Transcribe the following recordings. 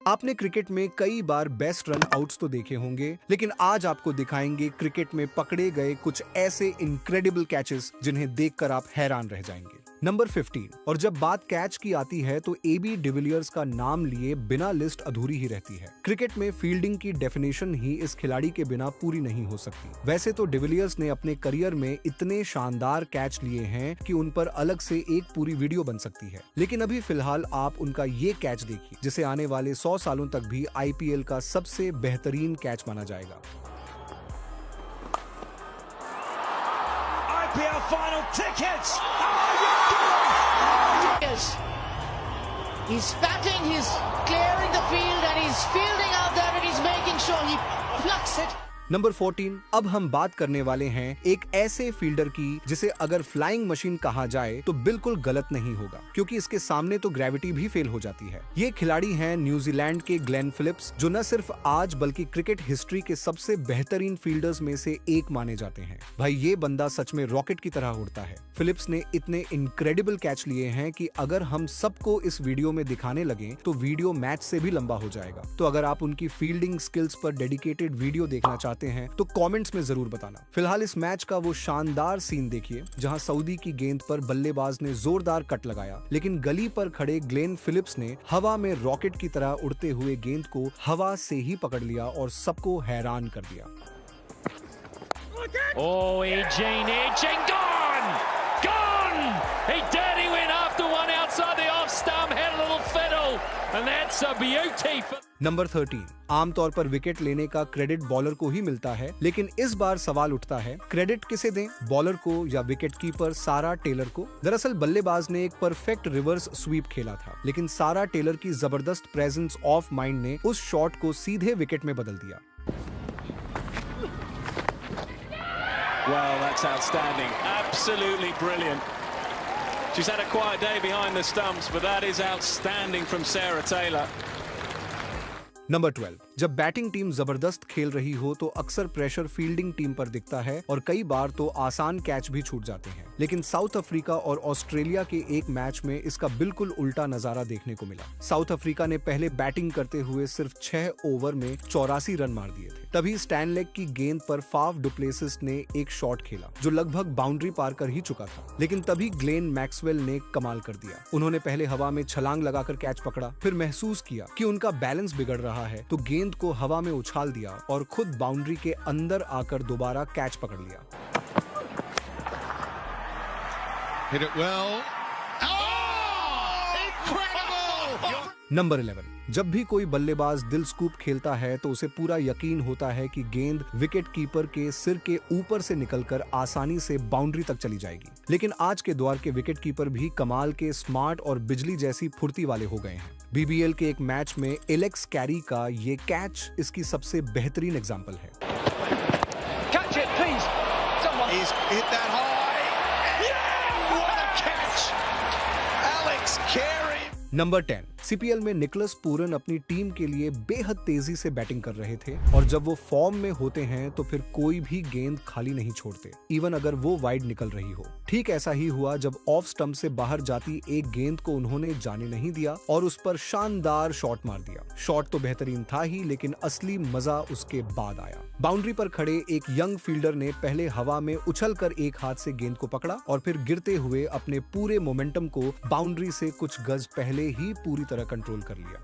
आपने क्रिकेट में कई बार बेस्ट रन आउट्स तो देखे होंगे, लेकिन आज आपको दिखाएंगे क्रिकेट में पकड़े गए कुछ ऐसे इनक्रेडिबल कैचेस जिन्हें देखकर आप हैरान रह जाएंगे। नंबर 15। और जब बात कैच की आती है तो एबी डिविलियर्स का नाम लिए बिना लिस्ट अधूरी ही रहती है। क्रिकेट में फील्डिंग की डेफिनेशन ही इस खिलाड़ी के बिना पूरी नहीं हो सकती। वैसे तो डिविलियर्स ने अपने करियर में इतने शानदार कैच लिए हैं कि उन पर अलग से एक पूरी वीडियो बन सकती है, लेकिन अभी फिलहाल आप उनका ये कैच देखिए जिसे आने वाले 100 सालों तक भी आईपीएल का सबसे बेहतरीन कैच माना जाएगा। IPL final tickets. He's batting, he's clearing the field and he's fielding out there and he's making sure he plucks it. Number 14। अब हम बात करने वाले हैं एक ऐसे फील्डर की जिसे अगर फ्लाइंग मशीन कहा जाए तो बिल्कुल गलत नहीं होगा, क्योंकि इसके सामने तो ग्रेविटी भी फेल हो जाती है। ये खिलाड़ी हैं न्यूजीलैंड के ग्लेन फिलिप्स, जो न सिर्फ आज बल्कि क्रिकेट हिस्ट्री के सबसे बेहतरीन फील्डर्स में से एक माने जाते हैं। भाई ये बंदा सच में रॉकेट की तरह उड़ता है। फिलिप्स ने इतने इनक्रेडिबल कैच लिए हैं कि अगर हम सबको इस वीडियो में दिखाने लगे तो वीडियो मैच से भी लंबा हो जाएगा। तो अगर आप उनकी फील्डिंग स्किल्स पर डेडिकेटेड वीडियो देखना चाहते हैं तो कमेंट्स में जरूर बताना। फिलहाल इस मैच का वो शानदार सीन देखिए जहां सऊदी की गेंद पर बल्लेबाज ने जोरदार कट लगाया, लेकिन गली पर खड़े ग्लेन फिलिप्स ने हवा में रॉकेट की तरह उड़ते हुए गेंद को हवा से ही पकड़ लिया और सबको हैरान कर दिया। Oh, Eugene gone! He dirty went after one outside the off stump, had a little fiddle, and that's a beauty. Number 13। आमतौर पर विकेट लेने का क्रेडिट बॉलर को ही मिलता है, लेकिन इस बार सवाल उठता है क्रेडिट किसे दें, बॉलर को या विकेट कीपर सारा टेलर को। दरअसल बल्लेबाज ने एक परफेक्ट रिवर्स स्वीप खेला था, लेकिन सारा टेलर की जबरदस्त प्रेजेंस ऑफ माइंड ने उस शॉट को सीधे विकेट में बदल दिया। Well, that's outstanding. Absolutely brilliant. She's had a quiet day behind the stumps, but that is outstanding from Sarah Taylor. Number 12। जब बैटिंग टीम जबरदस्त खेल रही हो तो अक्सर प्रेशर फील्डिंग टीम पर दिखता है और कई बार तो आसान कैच भी छूट जाते हैं, लेकिन साउथ अफ्रीका और ऑस्ट्रेलिया के एक मैच में इसका बिल्कुल उल्टा नजारा देखने को मिला। साउथ अफ्रीका ने पहले बैटिंग करते हुए सिर्फ 6 ओवर में 84 रन मार दिए थे। तभी स्टैनलेक की गेंद पर फाफ डुप्लेसिस ने एक शॉट खेला जो लगभग बाउंड्री पार कर ही चुका था, लेकिन तभी ग्लेन मैक्सवेल ने कमाल कर दिया। उन्होंने पहले हवा में छलांग लगाकर कैच पकड़ा, फिर महसूस किया कि उनका बैलेंस बिगड़ रहा है तो गेंद को हवा में उछाल दिया और खुद बाउंड्री के अंदर आकर दोबारा कैच पकड़ लिया। Hit it well. Oh! Incredible! Number 11। जब भी कोई बल्लेबाज दिल स्कूप खेलता है तो उसे पूरा यकीन होता है कि गेंद विकेट कीपर के सिर के ऊपर से निकलकर आसानी से बाउंड्री तक चली जाएगी, लेकिन आज के दौर के विकेट कीपर भी कमाल के स्मार्ट और बिजली जैसी फुर्ती वाले हो गए हैं। बीबीएल के एक मैच में एलेक्स कैरी का ये कैच इसकी सबसे बेहतरीन एग्जाम्पल है। Catch it, please. Someone. He's hit that high. Yeah! What a catch! Alex Carey. Number 10। CPL में निकोलस पूरन अपनी टीम के लिए बेहद तेजी से बैटिंग कर रहे थे और जब वो फॉर्म में होते हैं तो फिर कोई भी गेंद खाली नहीं छोड़ते, इवन अगर वो वाइड निकल रही हो। ठीक ऐसा ही हुआ जब ऑफ स्टंप से बाहर जाती एक गेंद को उन्होंने जाने नहीं दिया और उस पर शानदार शॉट मार दिया। शॉट तो बेहतरीन था ही, लेकिन असली मजा उसके बाद आया। बाउंड्री पर खड़े एक यंग फील्डर ने पहले हवा में उछलकर एक हाथ से गेंद को पकड़ा और फिर गिरते हुए अपने पूरे मोमेंटम को बाउंड्री से कुछ गज पहले ही पूरी तरह कंट्रोल कर लिया।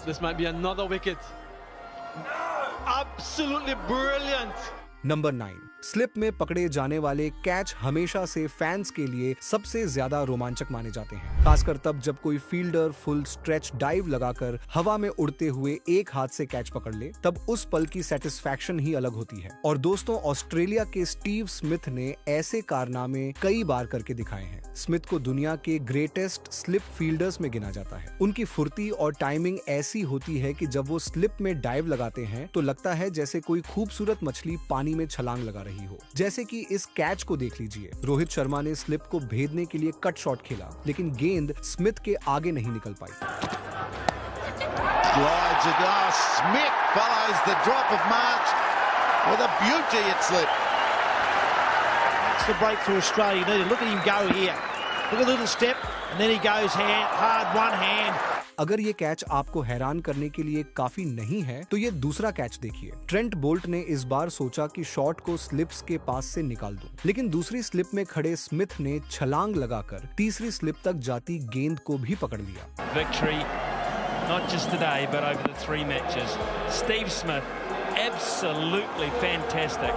This might be another wicket. Absolutely brilliant. Number 9। Slip में पकड़े जाने वाले कैच हमेशा से फैंस के लिए सबसे ज्यादा रोमांचक माने जाते हैं, खासकर तब जब कोई फील्डर फुल स्ट्रेच डाइव लगाकर हवा में उड़ते हुए एक हाथ से कैच पकड़ ले, तब उस पल की सेटिस्फैक्शन ही अलग होती है। और दोस्तों, ऑस्ट्रेलिया के स्टीव स्मिथ ने ऐसे कारनामे कई बार करके दिखाए हैं। स्मिथ को दुनिया के ग्रेटेस्ट स्लिप फील्डर्स में गिना जाता है। उनकी फुर्ती और टाइमिंग ऐसी होती है कि जब वो स्लिप में डाइव लगाते हैं तो लगता है जैसे कोई खूबसूरत मछली पानी में छलांग लगा रही हो। जैसे कि इस कैच को देख लीजिए। रोहित शर्मा ने स्लिप को भेदने के लिए कट शॉट खेला, लेकिन गेंद स्मिथ के आगे नहीं निकल पाई। Smith follows the drop of March with a beauty at slip. That's the breakthrough Australia needed. Look at him go here. Look at a little step, and then he goes hard, one hand. अगर ये catch आपको हैरान करने के लिए काफी नहीं है तो ये दूसरा कैच देखिए। ट्रेंट बोल्ट ने इस बार सोचा कि शॉट को स्लिप्स के पास से निकाल दूं, लेकिन दूसरी स्लिप में खड़े स्मिथ ने छलांग लगाकर तीसरी स्लिप तक जाती गेंद को भी पकड़ लिया। Victory, not just today, but over the 3 matches. Steve Smith, absolutely fantastic.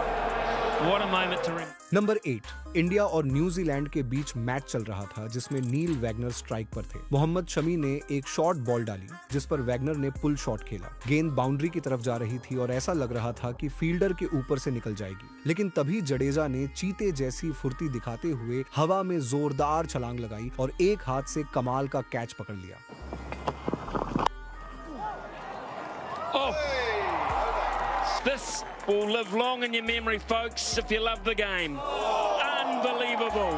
What a moment to remember. Number 8, India और न्यूजीलैंड के बीच मैच चल रहा था जिसमें नील वैगनर स्ट्राइक पर थे। मोहम्मद शमी ने एक शॉर्ट बॉल डाली जिस पर वैगनर ने पुल शॉट खेला। गेंद बाउंड्री की तरफ जा रही थी और ऐसा लग रहा था कि फील्डर के ऊपर से निकल जाएगी, लेकिन तभी जडेजा ने चीते जैसी फुर्ती दिखाते हुए हवा में जोरदार छलांग लगाई और एक हाथ से कमाल का कैच पकड़ लिया। This will live long in your memory, folks, if you love the game. Unbelievable.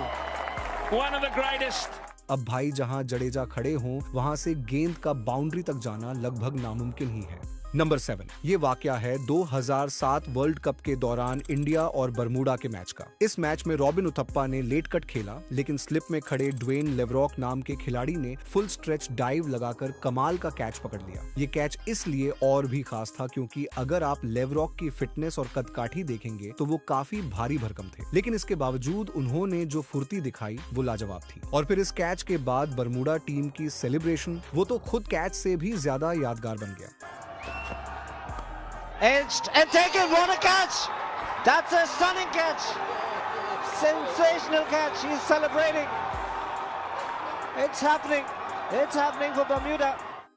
One of the greatest. अब भाई जहां जडेजा खड़े हों वहां से गेंद का बाउंड्री तक जाना लगभग नामुमकिन ही है। नंबर 7, ये वाकया है 2007 वर्ल्ड कप के दौरान इंडिया और बरमूडा के मैच का। इस मैच में रॉबिन उथप्पा ने लेट कट खेला, लेकिन स्लिप में खड़े ड्वेन लेवरॉक नाम के खिलाड़ी ने फुल स्ट्रेच डाइव लगाकर कमाल का कैच पकड़ लिया। ये कैच इसलिए और भी खास था क्योंकि अगर आप लेवरॉक की फिटनेस और कदकाठी देखेंगे तो वो काफी भारी भरकम थे, लेकिन इसके बावजूद उन्होंने जो फुर्ती दिखाई वो लाजवाब थी। और फिर इस कैच के बाद बरमूडा टीम की सेलिब्रेशन, वो तो खुद कैच से भी ज्यादा यादगार बन गया। Edged and taken. What a catch! That's a stunning catch. Sensational catch. He's celebrating. It's happening. It's happening for Bermuda.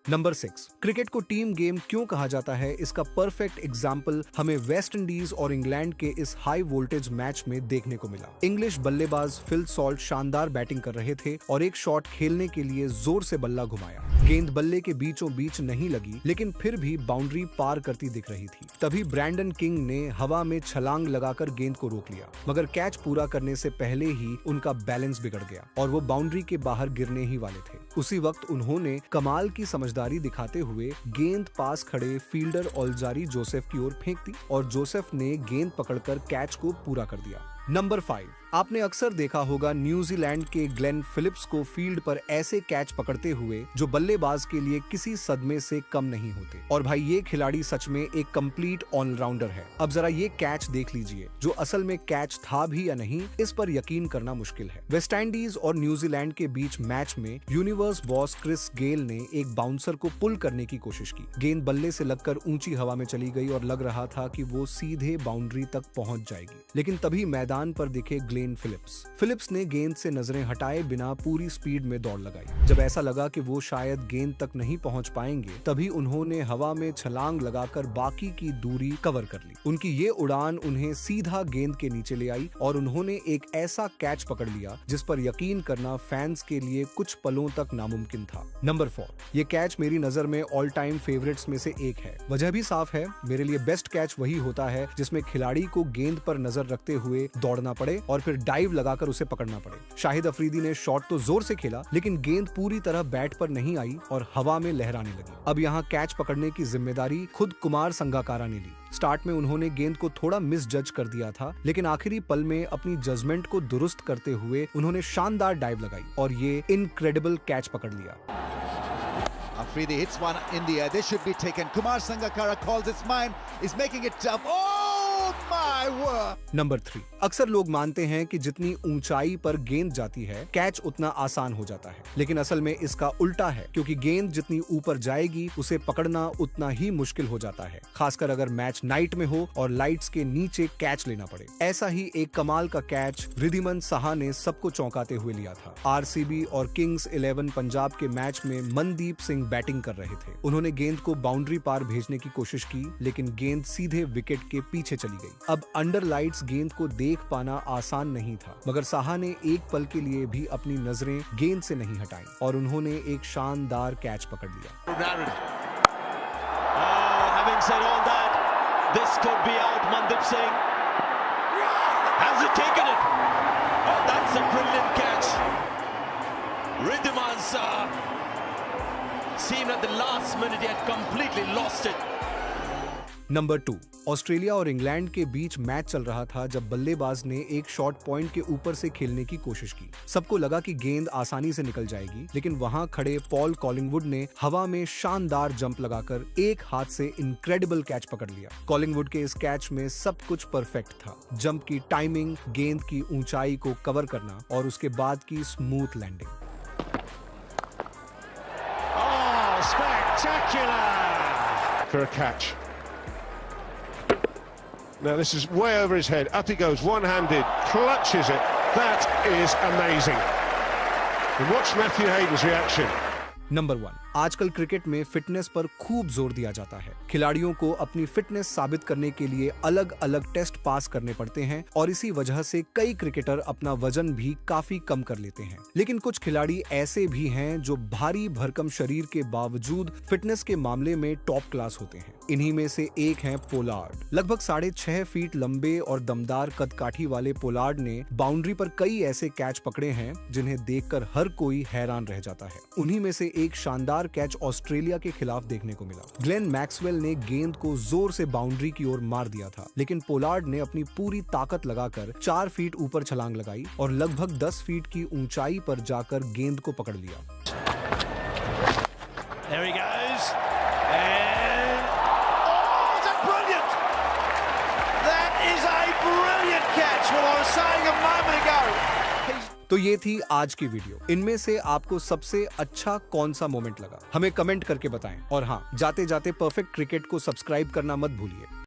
Number 6, cricket को टीम गेम क्यों कहा जाता है, इसका परफेक्ट एग्जाम्पल हमें वेस्ट इंडीज और इंग्लैंड के इस हाई वोल्टेज मैच में देखने को मिला। इंग्लिश बल्लेबाज फिल सॉल्ट शानदार बैटिंग कर रहे थे और एक शॉट खेलने के लिए जोर से बल्ला घुमाया। गेंद बल्ले के बीचों बीच नहीं लगी, लेकिन फिर भी बाउंड्री पार करती दिख रही थी। तभी ब्रैंडन किंग ने हवा में छलांग लगाकर गेंद को रोक लिया, मगर कैच पूरा करने से पहले ही उनका बैलेंस बिगड़ गया और वो बाउंड्री के बाहर गिरने ही वाले थे। उसी वक्त उन्होंने कमाल की समझदारी दिखाते हुए गेंद पास खड़े फील्डर ऑल्जारी जोसेफ की ओर फेंक दी और जोसेफ ने गेंद पकड़कर कैच को पूरा कर दिया। नंबर 5, आपने अक्सर देखा होगा न्यूजीलैंड के ग्लेन फिलिप्स को फील्ड पर ऐसे कैच पकड़ते हुए जो बल्लेबाज के लिए किसी सदमे से कम नहीं होते। और भाई ये खिलाड़ी सच में एक कंप्लीट ऑलराउंडर है। अब जरा ये कैच देख लीजिए, जो असल में कैच था भी या नहीं इस पर यकीन करना मुश्किल है। वेस्ट इंडीज और न्यूजीलैंड के बीच मैच में यूनिवर्स बॉस क्रिस गेल ने एक बाउंसर को पुल करने की कोशिश की। गेंद बल्ले से लगकर ऊंची हवा में चली गई और लग रहा था कि वो सीधे बाउंड्री तक पहुंच जाएगी, लेकिन तभी मैदान पर दिखे ग्लेन फिलिप्स ने गेंद से नजरें हटाए बिना पूरी स्पीड में दौड़ लगाई। जब ऐसा लगा कि वो शायद गेंद तक नहीं पहुंच पाएंगे, तभी उन्होंने हवा में छलांग लगाकर बाकी की दूरी कवर कर ली। उनकी ये उड़ान उन्हें सीधा गेंद के नीचे ले आई और उन्होंने एक ऐसा कैच पकड़ लिया जिस पर यकीन करना फैंस के लिए कुछ पलों तक नामुमकिन था। नंबर 4, ये कैच मेरी नजर में ऑल टाइम फेवरेट्स में से एक है। वजह भी साफ है, मेरे लिए बेस्ट कैच वही होता है जिसमें खिलाड़ी को गेंद पर नजर रखते हुए दौड़ना पड़े और फिर डाइव लगाकर उसे पकड़ना पड़े। शाहिद अफरीदी ने शॉट तो जोर से खेला, लेकिन गेंद पूरी तरह बैट पर नहीं आई और हवा में लहराने लगी। अब यहाँ कैच पकड़ने की जिम्मेदारी खुद कुमार संगाकारा ने ली। स्टार्ट में उन्होंने गेंद को थोड़ा मिस जज कर दिया था, लेकिन आखिरी पल में अपनी जजमेंट को दुरुस्त करते हुए उन्होंने शानदार डाइव लगाई और ये इनक्रेडिबल कैच पकड़ लिया। Afridi hits one in the air. This should be taken. Kumar Sangakkara calls its mine. Is making it tough. Oh my word! Number 3, अक्सर लोग मानते हैं कि जितनी ऊंचाई पर गेंद जाती है कैच उतना आसान हो जाता है, लेकिन असल में इसका उल्टा है, क्योंकि गेंद जितनी ऊपर जाएगी उसे पकड़ना उतना ही मुश्किल हो जाता है, खासकर अगर मैच नाइट में हो और लाइट्स के नीचे कैच लेना पड़े। ऐसा ही एक कमाल का कैच रिद्धिमान साहा ने सबको चौंकाते हुए लिया था। आरसीबी और किंग्स 11 पंजाब के मैच में मनदीप सिंह बैटिंग कर रहे थे। उन्होंने गेंद को बाउंड्री पार भेजने की कोशिश की, लेकिन गेंद सीधे विकेट के पीछे चली गई। अब अंडर लाइट्स गेंद को देख पाना आसान नहीं था, मगर साहा ने एक पल के लिए भी अपनी नजरें गेंद से नहीं हटाई और उन्होंने एक शानदार कैच पकड़ लिया। Having said all that, this could be out. Mandeep Singh has he taken it? Oh, that's a brilliant catch. Riddhiman seemed at the last minute he had completely lost it. Number 2, Australia और England के बीच match चल रहा था जब बल्लेबाज ने एक shot point के ऊपर से खेलने की कोशिश की। सबको लगा कि गेंद आसानी से निकल जाएगी, लेकिन वहां खड़े पॉल कॉलिंगवुड ने हवा में शानदार जंप लगाकर एक हाथ से इनक्रेडिबल कैच पकड़ लिया। कॉलिंगवुड के इस कैच में सब कुछ परफेक्ट था। जंप की टाइमिंग, गेंद की ऊंचाई को कवर करना और उसके बाद की smooth landing. Spectacular for a catch. Now this is way over his head. Up he goes, one-handed, clutches it. That is amazing. And watch Matthew Hayden's reaction. Number 1, आजकल क्रिकेट में फिटनेस पर खूब जोर दिया जाता है। खिलाड़ियों को अपनी फिटनेस साबित करने के लिए अलग अलग टेस्ट पास करने पड़ते हैं और इसी वजह से कई क्रिकेटर अपना वजन भी काफी कम कर लेते हैं। लेकिन कुछ खिलाड़ी ऐसे भी हैं जो भारी भरकम शरीर के बावजूद फिटनेस के मामले में टॉप क्लास होते हैं। इन्हीं में से एक हैं पोलार्ड। लगभग 6.5 फीट लंबे और दमदार कदकाठी वाले पोलार्ड ने बाउंड्री पर कई ऐसे कैच पकड़े हैं जिन्हें देखकर हर कोई हैरान रह जाता है। उन्हीं में से एक शानदार कैच ऑस्ट्रेलिया के खिलाफ देखने को मिला। ग्लेन मैक्सवेल ने गेंद को जोर से बाउंड्री की ओर मार दिया था, लेकिन पोलार्ड ने अपनी पूरी ताकत लगाकर 4 फीट ऊपर छलांग लगाई और लगभग 10 फीट की ऊंचाई पर जाकर गेंद को पकड़ लिया। There he goes. And oh, it's a brilliant. That is a brilliant catch. What I was saying a moment ago. तो ये थी आज की वीडियो। इनमें से आपको सबसे अच्छा कौन सा मोमेंट लगा, हमें कमेंट करके बताएं। और हाँ, जाते जाते परफेक्ट क्रिकेट को सब्सक्राइब करना मत भूलिए।